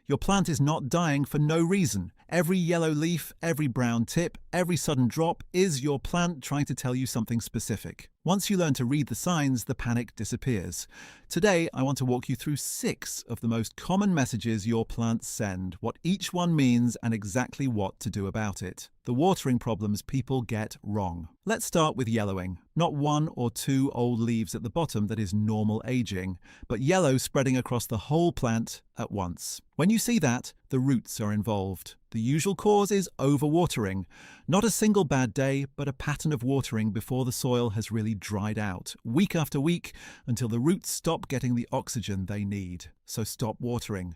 Your plant is not dying for no reason. Every yellow leaf, every brown tip, every sudden drop is your plant trying to tell you something specific. Once you learn to read the signs, the panic disappears. Today, I want to walk you through 6 of the most common messages your plants send, what each one means, and exactly what to do about it. The watering problems people get wrong. Let's start with yellowing. Not 1 or 2 old leaves at the bottom that is normal aging, but yellow spreading across the whole plant at once. When you see that, the roots are involved. The usual cause is overwatering. Not a single bad day, but a pattern of watering before the soil has really dried out, week after week, until the roots stop getting the oxygen they need. So stop watering.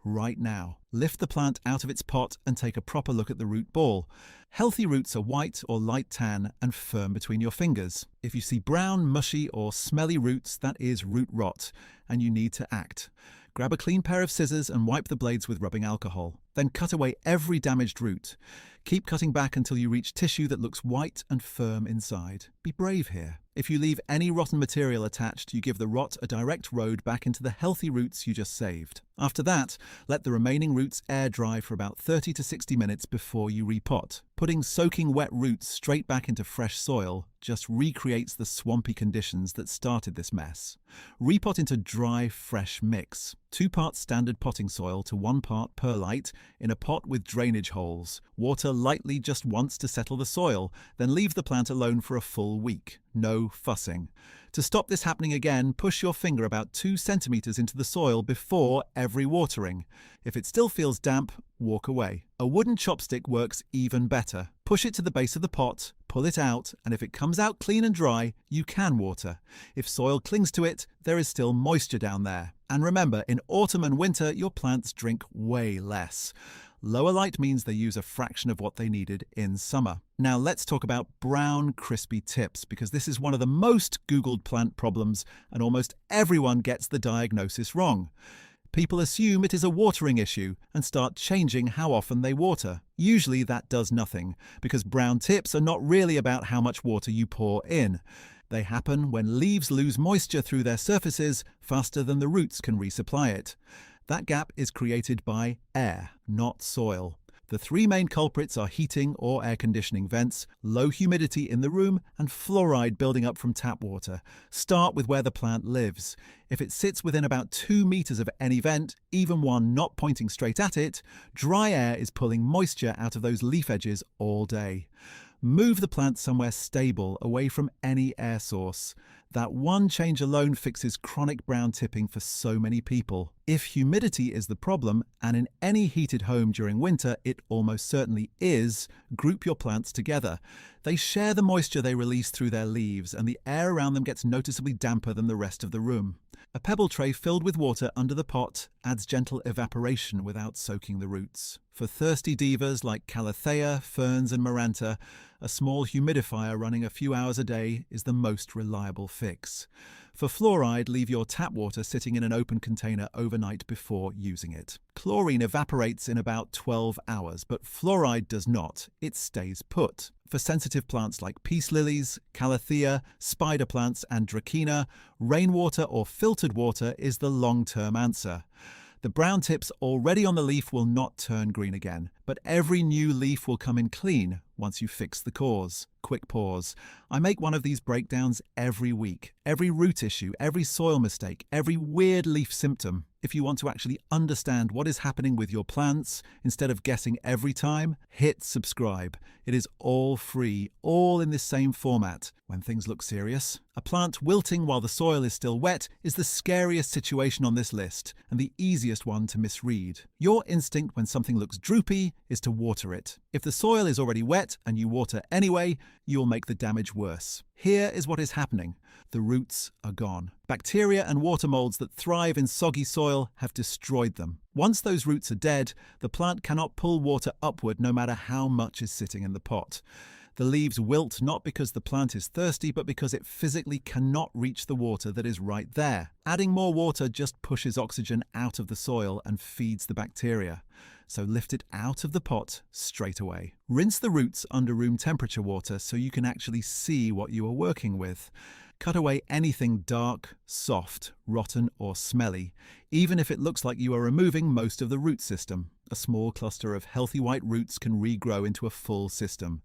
Right now. Lift the plant out of its pot and take a proper look at the root ball. Healthy roots are white or light tan and firm between your fingers. If you see brown, mushy or smelly roots, that is root rot, and you need to act. Grab a clean pair of scissors and wipe the blades with rubbing alcohol. Then cut away every damaged root. Keep cutting back until you reach tissue that looks white and firm inside. Be brave here. If you leave any rotten material attached, you give the rot a direct road back into the healthy roots you just saved. After that, let the remaining roots air dry for about 30 to 60 minutes before you repot. Putting soaking wet roots straight back into fresh soil just recreates the swampy conditions that started this mess. Repot into dry, fresh mix. 2 parts standard potting soil to 1 part perlite in a pot with drainage holes. Water lightly just once to settle the soil, then leave the plant alone for a full week. No fussing. To stop this happening again, push your finger about 2 centimeters into the soil before every watering. If it still feels damp, walk away. A wooden chopstick works even better. Push it to the base of the pot, pull it out, and if it comes out clean and dry, you can water. If soil clings to it, there is still moisture down there. And remember, in autumn and winter, your plants drink way less. Lower light means they use a fraction of what they needed in summer. Now let's talk about brown, crispy tips, because this is one of the most Googled plant problems, and almost everyone gets the diagnosis wrong. People assume it is a watering issue and start changing how often they water. Usually that does nothing, because brown tips are not really about how much water you pour in. They happen when leaves lose moisture through their surfaces faster than the roots can resupply it. That gap is created by air, not soil. The 3 main culprits are heating or air conditioning vents, low humidity in the room, and fluoride building up from tap water. Start with where the plant lives. If it sits within about 2 meters of any vent, even one not pointing straight at it, dry air is pulling moisture out of those leaf edges all day. Move the plant somewhere stable, away from any air source. That one change alone fixes chronic brown tipping for so many people. If humidity is the problem, and in any heated home during winter it almost certainly is, group your plants together. They share the moisture they release through their leaves, and the air around them gets noticeably damper than the rest of the room. A pebble tray filled with water under the pot adds gentle evaporation without soaking the roots. For thirsty divas like Calathea, ferns and maranta, a small humidifier running a few hours a day is the most reliable fix. For fluoride, leave your tap water sitting in an open container overnight before using it. Chlorine evaporates in about 12 hours, but fluoride does not. It stays put. For sensitive plants like peace lilies, Calathea, spider plants and dracaena, rainwater or filtered water is the long-term answer. The brown tips already on the leaf will not turn green again, but every new leaf will come in clean once you fix the cause. Quick pause. I make one of these breakdowns every week. Every root issue, every soil mistake, every weird leaf symptom. If you want to actually understand what is happening with your plants, instead of guessing every time, hit subscribe. It is all free, all in this same format. When things look serious, a plant wilting while the soil is still wet is the scariest situation on this list, and the easiest one to misread. Your instinct when something looks droopy is to water it. If the soil is already wet and you water anyway, you'll make the damage worse. Here is what is happening. The roots are gone. Bacteria and water molds that thrive in soggy soil have destroyed them. Once those roots are dead, the plant cannot pull water upward no matter how much is sitting in the pot. The leaves wilt not because the plant is thirsty, but because it physically cannot reach the water that is right there. Adding more water just pushes oxygen out of the soil and feeds the bacteria. So lift it out of the pot straight away. Rinse the roots under room temperature water so you can actually see what you are working with. Cut away anything dark, soft, rotten or smelly, even if it looks like you are removing most of the root system. A small cluster of healthy white roots can regrow into a full system.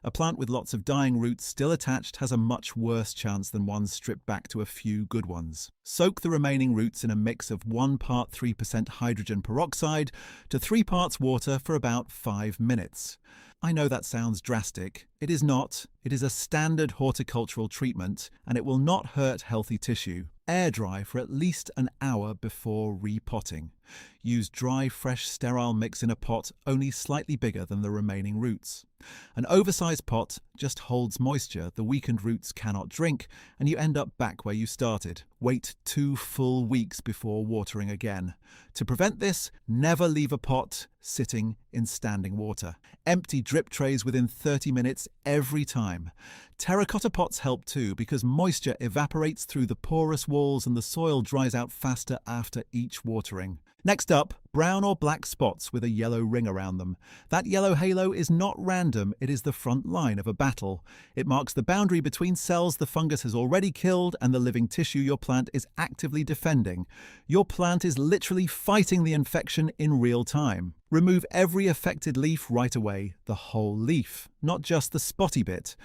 A plant with lots of dying roots still attached has a much worse chance than one stripped back to a few good ones. Soak the remaining roots in a mix of 1 part 3% hydrogen peroxide to 3 parts water for about 5 minutes. I know that sounds drastic. It is not. It is a standard horticultural treatment, and it will not hurt healthy tissue. Air dry for at least an hour before repotting. Use dry, fresh, sterile mix in a pot only slightly bigger than the remaining roots. An oversized pot just holds moisture the weakened roots cannot drink, and you end up back where you started. Wait 2 full weeks before watering again. To prevent this, never leave a pot sitting in standing water. Empty drip trays within 30 minutes every time. Terracotta pots help too because moisture evaporates through the porous walls and the soil dries out faster after each watering. Next up, brown or black spots with a yellow ring around them. That yellow halo is not random, it is the front line of a battle. It marks the boundary between cells the fungus has already killed and the living tissue your plant is actively defending. Your plant is literally fighting the infection in real time. Remove every affected leaf right away, the whole leaf, not just the spotty bit.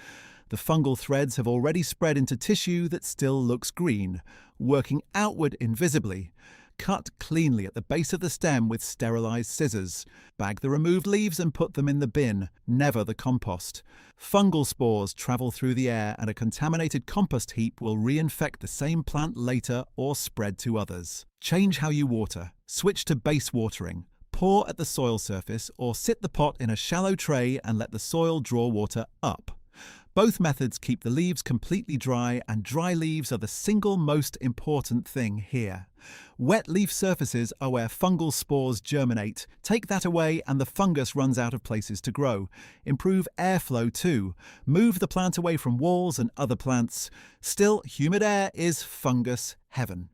The fungal threads have already spread into tissue that still looks green, working outward invisibly. Cut cleanly at the base of the stem with sterilized scissors. Bag the removed leaves and put them in the bin, never the compost. Fungal spores travel through the air and a contaminated compost heap will reinfect the same plant later or spread to others. Change how you water. Switch to base watering. Pour at the soil surface or sit the pot in a shallow tray and let the soil draw water up. Both methods keep the leaves completely dry, and dry leaves are the single most important thing here. Wet leaf surfaces are where fungal spores germinate. Take that away and the fungus runs out of places to grow. Improve airflow too. Move the plant away from walls and other plants. Still, humid air is fungus heaven.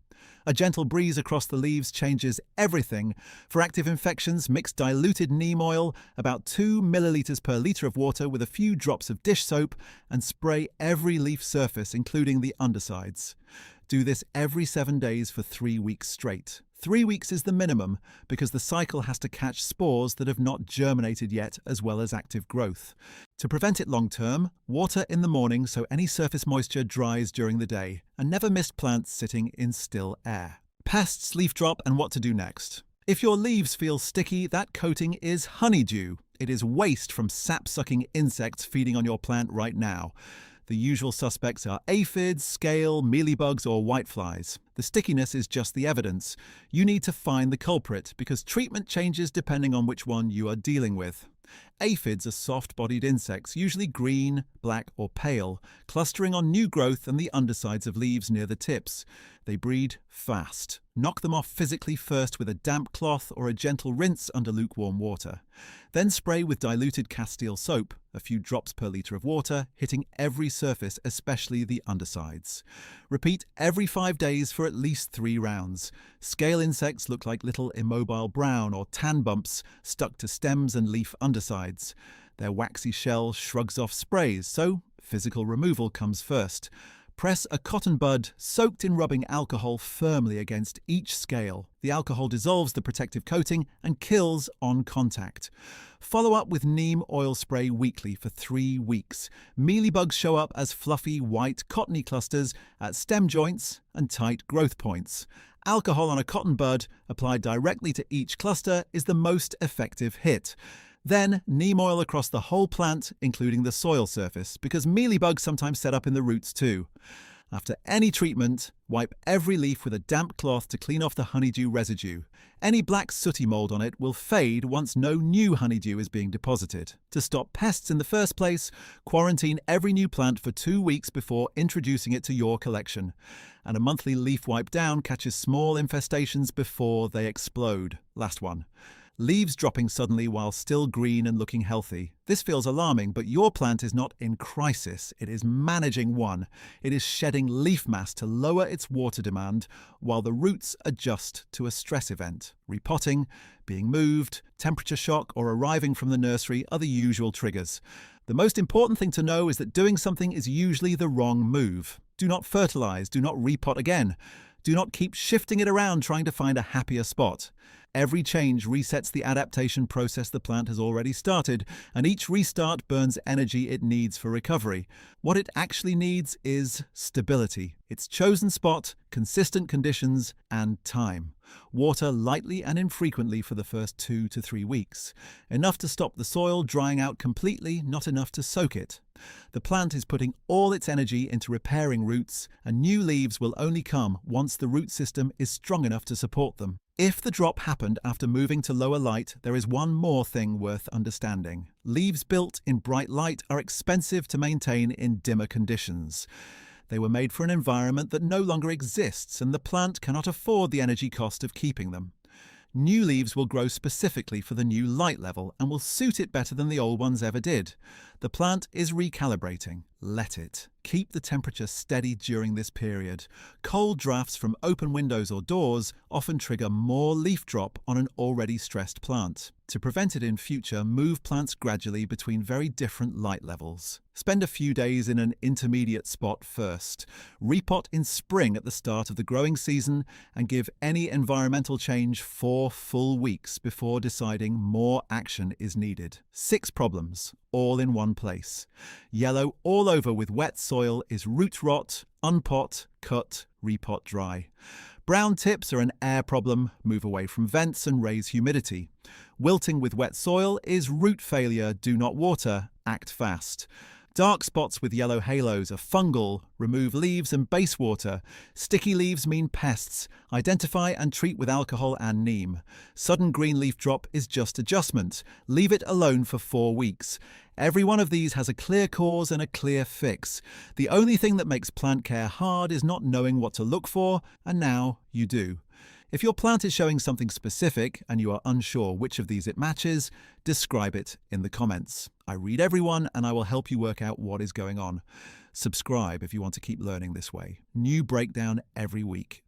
A gentle breeze across the leaves changes everything. For active infections, mix diluted neem oil, about 2 milliliters per liter of water with a few drops of dish soap, and spray every leaf surface, including the undersides. Do this every 7 days for 3 weeks straight. 3 weeks is the minimum because the cycle has to catch spores that have not germinated yet, as well as active growth. To prevent it long term, water in the morning so any surface moisture dries during the day, and never miss plants sitting in still air. Pests, leaf drop, and what to do next. If your leaves feel sticky, that coating is honeydew. It is waste from sap-sucking insects feeding on your plant right now. The usual suspects are aphids, scale, mealybugs, or whiteflies. The stickiness is just the evidence. You need to find the culprit because treatment changes depending on which one you are dealing with. Aphids are soft-bodied insects, usually green, black, or pale, clustering on new growth and the undersides of leaves near the tips. They breed fast. Knock them off physically first with a damp cloth or a gentle rinse under lukewarm water. Then spray with diluted castile soap, a few drops per litre of water, hitting every surface, especially the undersides. Repeat every 5 days for at least 3 rounds. Scale insects look like little immobile brown or tan bumps stuck to stems and leaf undersides. Their waxy shell shrugs off sprays, so physical removal comes first. Press a cotton bud soaked in rubbing alcohol firmly against each scale. The alcohol dissolves the protective coating and kills on contact. Follow up with neem oil spray weekly for 3 weeks. Mealybugs show up as fluffy, white, cottony clusters at stem joints and tight growth points. Alcohol on a cotton bud applied directly to each cluster is the most effective hit. Then neem oil across the whole plant, including the soil surface, because mealybugs sometimes set up in the roots too. After any treatment, wipe every leaf with a damp cloth to clean off the honeydew residue. Any black sooty mold on it will fade once no new honeydew is being deposited. To stop pests in the first place, quarantine every new plant for 2 weeks before introducing it to your collection. And a monthly leaf wipe down catches small infestations before they explode. Last one. Leaves dropping suddenly while still green and looking healthy. This feels alarming, but your plant is not in crisis. It is managing one. It is shedding leaf mass to lower its water demand while the roots adjust to a stress event. Repotting, being moved, temperature shock, or arriving from the nursery are the usual triggers. The most important thing to know is that doing something is usually the wrong move. Do not fertilize, do not repot again. Do not keep shifting it around trying to find a happier spot. Every change resets the adaptation process the plant has already started, and each restart burns energy it needs for recovery. What it actually needs is stability, its chosen spot, consistent conditions, and time. Water lightly and infrequently for the first 2 to 3 weeks. Enough to stop the soil drying out completely, not enough to soak it. The plant is putting all its energy into repairing roots, and new leaves will only come once the root system is strong enough to support them. If the drop happened after moving to lower light, there is one more thing worth understanding. Leaves built in bright light are expensive to maintain in dimmer conditions. They were made for an environment that no longer exists, and the plant cannot afford the energy cost of keeping them. New leaves will grow specifically for the new light level and will suit it better than the old ones ever did. The plant is recalibrating. Let it. Keep the temperature steady during this period. Cold drafts from open windows or doors often trigger more leaf drop on an already stressed plant. To prevent it in future, move plants gradually between very different light levels. Spend a few days in an intermediate spot first. Repot in spring at the start of the growing season and give any environmental change 4 full weeks before deciding more action is needed. 6 problems, all in one place. Yellow all over with wet soil is root rot, unpot, cut, repot dry. Brown tips are an air problem, move away from vents and raise humidity. Wilting with wet soil is root failure, do not water, act fast. Dark spots with yellow halos are fungal, remove leaves and base water. Sticky leaves mean pests, identify and treat with alcohol and neem. Sudden green leaf drop is just adjustment, leave it alone for 4 weeks. Every one of these has a clear cause and a clear fix. The only thing that makes plant care hard is not knowing what to look for, and now you do. If your plant is showing something specific and you are unsure which of these it matches, describe it in the comments. I read everyone and I will help you work out what is going on. Subscribe if you want to keep learning this way. New breakdown every week.